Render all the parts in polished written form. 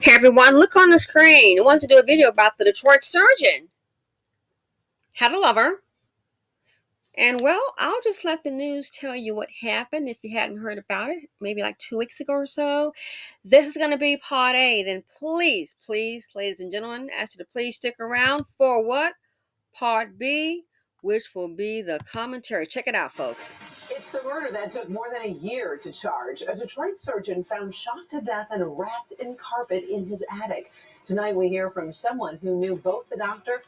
Hey everyone, look on the screen. I wanted to do a video about the Detroit surgeon. Had a lover. And well, I'll just let the news tell you what happened if you hadn't heard about it, maybe like 2 weeks ago or so. This is going to be part A. Then please, ladies and gentlemen, ask you to please stick around for what? Part B, which will be the commentary. Check it out, folks. It's the murder that took more than a year to charge. A Detroit surgeon found shot to death and wrapped in carpet in his attic. Tonight we hear from someone who knew both the doctor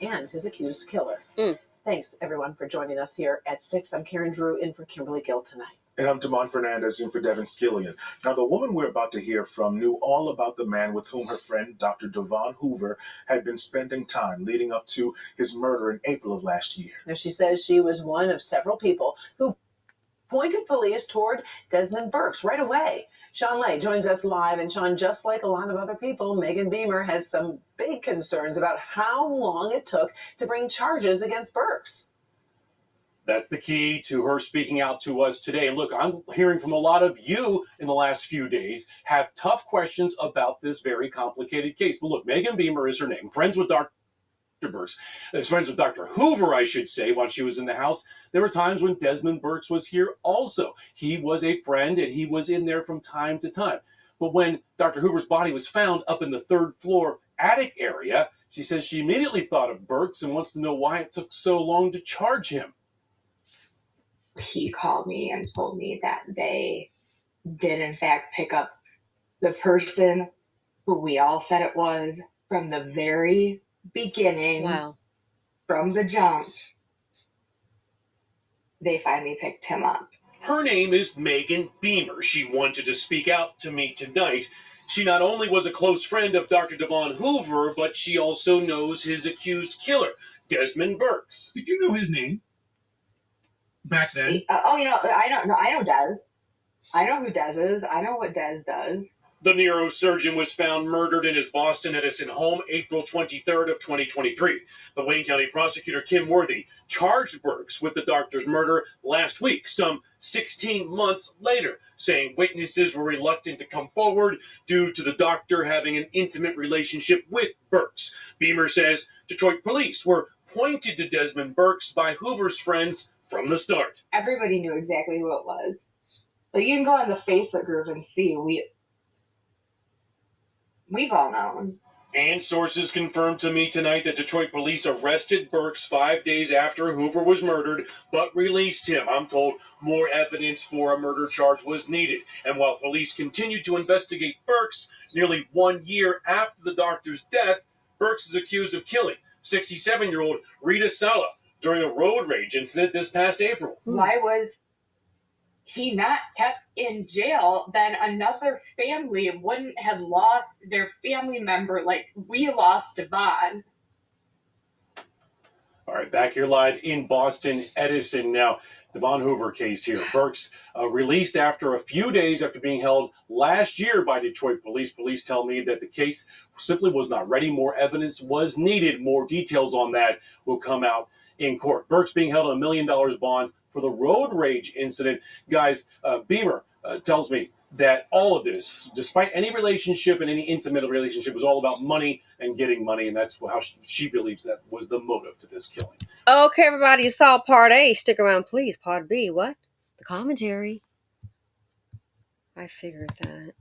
and his accused killer. Thanks, everyone, for joining us here at 6. I'm Karen Drew in for Kimberly Gill tonight. And I'm Damon Fernandez in for Devon Skillian. Now, the woman we're about to hear from knew all about the man with whom her friend, Dr. Devon Hoover, had been spending time leading up to his murder in April of last year. Now, she says she was one of several people who pointed police toward Desmond Burks right away. Sean Lay joins us live. And Sean, just like a lot of other people, Megan Beamer has some big concerns about how long it took to bring charges against Burks. That's the key to her speaking out to us today. And look, I'm hearing from a lot of you in the last few days have tough questions about this very complicated case. But look, Megan Beamer is her name, friends with Dr. Burks. Friends with Dr. Hoover, I should say, while she was in the house. There were times when Desmond Burks was here also. He was a friend and he was in there from time to time. But when Dr. Hoover's body was found up in the 3rd floor attic area, she says she immediately thought of Burks and wants to know why it took so long to charge him. He called me and told me that they did in fact pick up the person who we all said it was from the very beginning. Wow. From the jump. They finally picked him up. Her name is Megan Beamer. She wanted to speak out to me tonight. She not only was a close friend of Dr. Devon Hoover, but she also knows his accused killer, Desmond Burks. Did you know his name back then? I don't know. I know Des. I know who Des is. I know what Des does. The neurosurgeon was found murdered in his Boston Edison home April 23rd of 2023. But Wayne County prosecutor Kim Worthy charged Burks with the doctor's murder last week, some 16 months later, saying witnesses were reluctant to come forward due to the doctor having an intimate relationship with Burks. Beamer says Detroit police were pointed to Desmond Burks by Hoover's friends from the start. Everybody knew exactly who it was. But you can go on the Facebook group and see. We've all known. And sources confirmed to me tonight that Detroit police arrested Burks 5 days after Hoover was murdered, but released him. I'm told more evidence for a murder charge was needed. And while police continued to investigate Burks, nearly 1 year after the doctor's death, Burks is accused of killing 67-year-old Rita Sala during a road rage incident this past April. Why was he not kept in jail? Then another family wouldn't have lost their family member like we lost Devon. All right, back here live in Boston Edison now. Devon Hoover case here. Burks released after a few days after being held last year by Detroit police. Police tell me that the case simply was not ready. More evidence was needed. More details on that will come out in court. Burks being held on $1 million bond for the road rage incident. Guys, Beamer tells me that all of this, despite any relationship and any intimate relationship, was all about money and getting money, and that's how she believes that was the motive to this killing. Okay, everybody, you saw part A. Stick around, please. Part B, what? The commentary. I figured that.